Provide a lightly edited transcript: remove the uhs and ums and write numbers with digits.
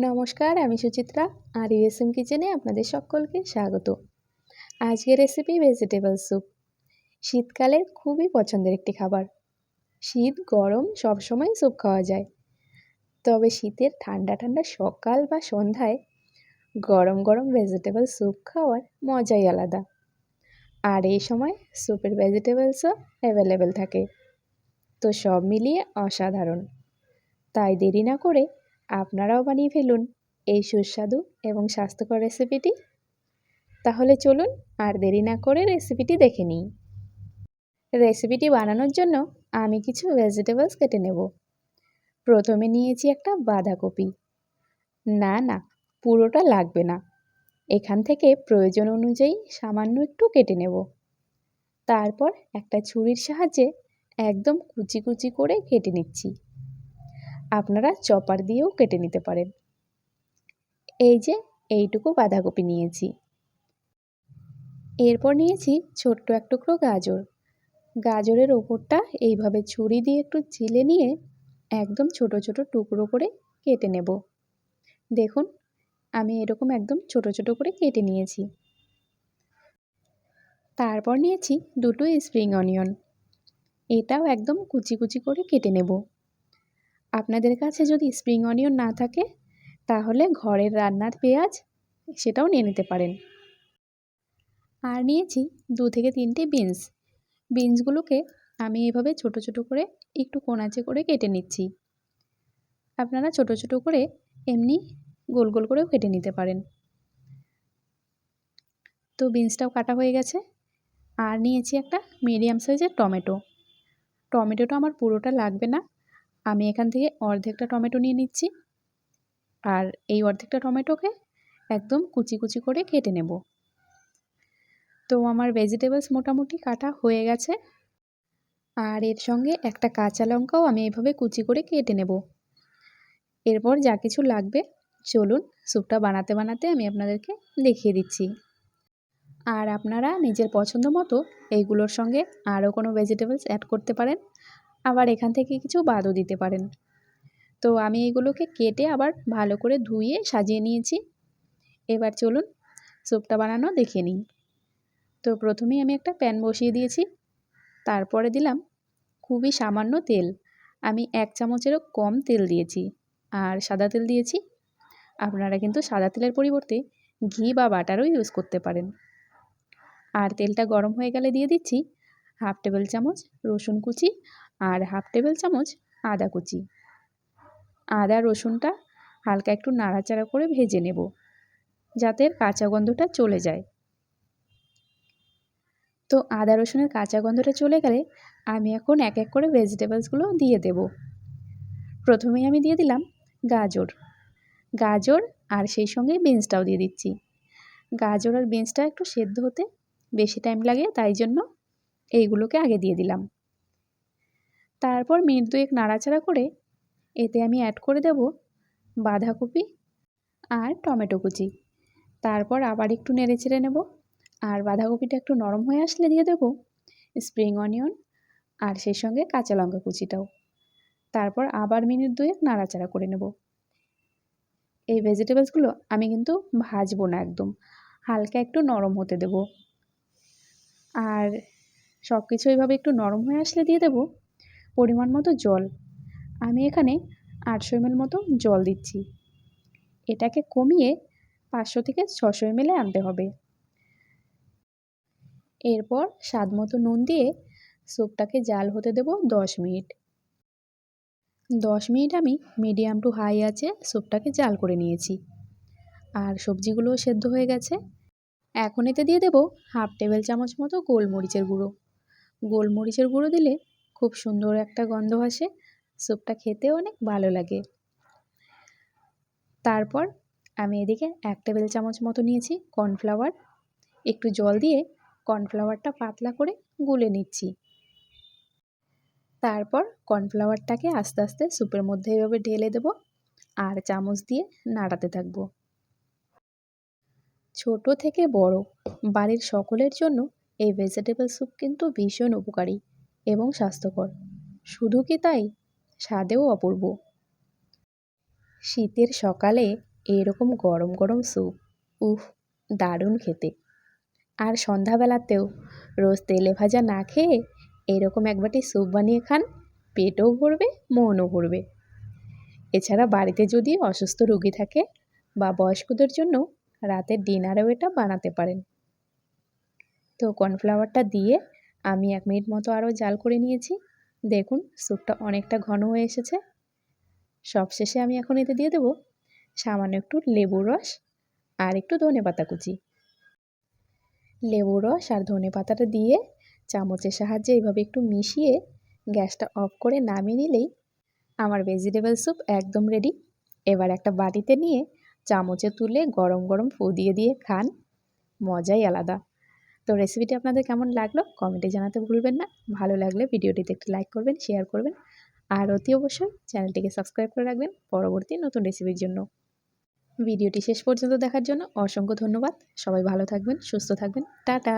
নমস্কার, আমি সুচিত্রা আর ইউএসএম কিচেনে আপনাদের সকলকে স্বাগত। আজকের রেসিপি ভেজিটেবল স্যুপ। শীতকালের খুবই পছন্দের একটি খাবার। শীত গরম সবসময় স্যুপ খাওয়া যায়, তবে শীতের ঠান্ডা ঠান্ডা সকাল বা সন্ধ্যায় গরম গরম ভেজিটেবল স্যুপ খাওয়ার মজাই আলাদা। আর এই সময় স্যুপের ভেজিটেবলসও অ্যাভেলেবেল থাকে, তো সব মিলিয়ে অসাধারণ। তাই দেরি না করে আপনারাও বানিয়ে ফেলুন এই সুস্বাদু এবং স্বাস্থ্যকর রেসিপিটি। তাহলে চলুন আর দেরি না করে রেসিপিটি দেখে নিই। রেসিপিটি বানানোর জন্য আমি কিছু ভেজিটেবলস কেটে নেব। প্রথমে নিয়েছি একটা বাঁধাকপি। না, পুরোটা লাগবে না, এখান থেকে প্রয়োজন অনুযায়ী সামান্য একটু কেটে নেব। তারপর একটা ছুরির সাহায্যে একদম কুচি কুচি করে কেটে নিচ্ছি। আপনারা চপার দিয়েও কেটে নিতে পারেন। এই যে এইটুকু বাঁধাকপি নিয়েছি। এরপর নিয়েছি ছোট্ট এক টুকরো গাজর। গাজরের ওপরটা এইভাবে ছুরি দিয়ে একটু চিলে নিয়ে একদম ছোট ছোট টুকরো করে কেটে নেব। দেখুন, আমি এরকম একদম ছোট ছোট করে কেটে নিয়েছি। তারপর নিয়েছি দুটো স্প্রিং অনিয়ন। এটাও একদম কুচি কুচি করে কেটে নেব। আপনাদের কাছে যদি স্প্রিং অনিয়ন না থাকে তাহলে ঘরের রান্নার পেঁয়াজ সেটাও নিয়ে নিতে পারেন। আর নিয়েছি 2 থেকে 3টে বিনস। বিনসগুলোকে আমি এভাবে ছোট ছোট করে একটু কোণাচে করে কেটে নিচ্ছি। আপনারা ছোট ছোট করে এমনি গোল গোল করেও কেটে নিতে পারেন। তো বিনসটাও কাটা হয়ে গেছে। আর নিয়েছি একটা মিডিয়াম সাইজের টমেটো। টমেটোটা আমার পুরোটা লাগবে না, আমি এখান থেকে অর্ধেকটা টমেটো নিয়ে নিচ্ছি। আর এই অর্ধেকটা টমেটোকে একদম কুচি কুচি করে কেটে নেব। তো আমার ভেজিটেবলস মোটামুটি কাটা হয়ে গেছে। আর এর সঙ্গে একটা কাঁচা লঙ্কাও আমি এইভাবে কুচি করে কেটে নেব। এরপর যা কিছু লাগবে চলুন স্যুপটা বানাতে বানাতে আমি আপনাদেরকে দেখিয়ে দিচ্ছি। আর আপনারা নিজের পছন্দ মতো এইগুলোর সঙ্গে আরও কোনো ভেজিটেবলস অ্যাড করতে পারেন, আবার এখান থেকে কিছু বাদও দিতে পারেন। তো আমি এগুলোকে কেটে আবার ভালো করে ধুয়ে সাজিয়ে নিয়েছি। এবার চলুন স্যুপটা বানানো দেখিয়ে নিই। তো প্রথমেই আমি একটা প্যান বসিয়ে দিয়েছি। তারপরে দিলাম খুবই সামান্য তেল। আমি 1 চামচেরও কম তেল দিয়েছি। আর সাদা তেল দিয়েছি। আপনারা কিন্তু সাদা তেলের পরিবর্তে ঘি বা বাটারও ইউজ করতে পারেন। আর তেলটা গরম হয়ে গেলে দিয়ে দিচ্ছি 1/2 টেবিল চামচ রসুন কুচি আর 1/2 টেবিল চামচ আদা কুচি। আদা রসুনটা হালকা একটু নাড়াচাড়া করে ভেজে নেব, যাতে কাঁচা গন্ধটা চলে যায়। তো আদা রসুনের কাঁচা গন্ধটা চলে গেলে আমি এখন এক এক করে ভেজিটেবলসগুলো দিয়ে দেব। প্রথমেই আমি দিয়ে দিলাম গাজর আর সেই সঙ্গে বিনসটাও দিয়ে দিচ্ছি। গাজর আর বিনসটা একটু সেদ্ধ হতে বেশি টাইম লাগে, তাই জন্য এইগুলোকে আগে দিয়ে দিলাম। তারপর মিনিট 2 নাড়াচাড়া করে এতে আমি অ্যাড করে দেব বাঁধাকপি আর টমেটো কুচি। তারপর আবার একটু নেড়েচেড়ে নেব। আর বাঁধাকপিটা একটু নরম হয়ে আসলে দিয়ে দেব স্প্রিং অনিয়ন আর সেই সঙ্গে কাঁচা লঙ্কা কুচিটাও। তারপর আবার মিনিট 2 নাড়াচাড়া করে নেব। এই ভেজিটেবলসগুলো আমি কিন্তু ভাজবো না, একদম হালকা একটু নরম হতে দেব। আর সব কিছু এইভাবে একটু নরম হয়ে আসলে দিয়ে দেব পরিমাণ মতো জল। আমি এখানে 800 ml মতো জল দিচ্ছি। এটাকে কমিয়ে 500 থেকে 600 ml আনতে হবে। এরপর স্বাদ মতো নুন দিয়ে স্যুপটাকে জাল হতে দেব 10 মিনিট। 10 মিনিট আমি মিডিয়াম টু হাই আঁচে স্যুপটাকে জাল করে নিয়েছি। আর সবজিগুলোও সেদ্ধ হয়ে গেছে। এখন এতে দিয়ে দেব 1/2 টেবিল চামচ মতো গোলমরিচের গুঁড়ো। গোলমরিচের গুঁড়ো দিলে খুব সুন্দর একটা গন্ধ আসে, স্যুপটা খেতেও অনেক ভালো লাগে। তারপর আমি এদিকে 1 টেবিল চামচ মতো নিয়েছি কর্নফ্লাওয়ার। একটু জল দিয়ে কর্নফ্লাওয়ারটা পাতলা করে গুলে নিচ্ছি। তারপর কর্নফ্লাওয়ারটাকে আস্তে আস্তে স্যুপের মধ্যে এভাবে ঢেলে দেব আর চামচ দিয়ে নাড়াতে থাকবো। ছোট থেকে বড় বাড়ির সকলের জন্য এই ভেজিটেবল স্যুপ কিন্তু ভীষণ উপকারী এবং স্বাস্থ্যকর। শুধু কি তাই, স্বাদেও অপূর্ব। শীতের সকালে এরকম গরম গরম স্যুপ, উফ, দারুণ খেতে। আর সন্ধ্যাবেলাতেও রোজ তেলে ভাজা না খেয়ে এরকম এক বাটি স্যুপ বানিয়ে খান, পেটও ভরবে, মনও ভরবে। এছাড়া বাড়িতে যদি অসুস্থ রোগী থাকে বা বয়স্কদের জন্য রাতের ডিনারেও এটা বানাতে পারেন। তো কর্নফ্লাওয়ারটা দিয়ে আমি 1 মিনিট মতো আরও জাল করে নিয়েছি। দেখুন স্যুপটা অনেকটা ঘন হয়ে এসেছে। সবশেষে আমি এখন এতে দিয়ে দেবো সামান্য একটু লেবুর রস আর একটু ধনেপাতা কুচি। লেবুর রস আর ধনেপাতাটা দিয়ে চামচের সাহায্যে এইভাবে একটু মিশিয়ে গ্যাসটা অফ করে নামিয়ে নিলেই আমার ভেজিটেবল স্যুপ একদম রেডি। এবার একটা বাটিতে নিয়ে চামচে তুলে গরম গরম ফু দিয়ে দিয়ে খান, মজাই আলাদা। তো রেসিপিটি আপনাদের কেমন লাগলো কমেন্টে জানাতে ভুলবেন না। ভালো লাগলে ভিডিওটিতে একটি লাইক করবেন, শেয়ার করবেন আর অতি অবশ্যই চ্যানেলটিকে সাবস্ক্রাইব করে রাখবেন পরবর্তী নতুন রেসিপির জন্য। ভিডিওটি শেষ পর্যন্ত দেখার জন্য অসংখ্য ধন্যবাদ। সবাই ভালো থাকবেন, সুস্থ থাকবেন। টাটা।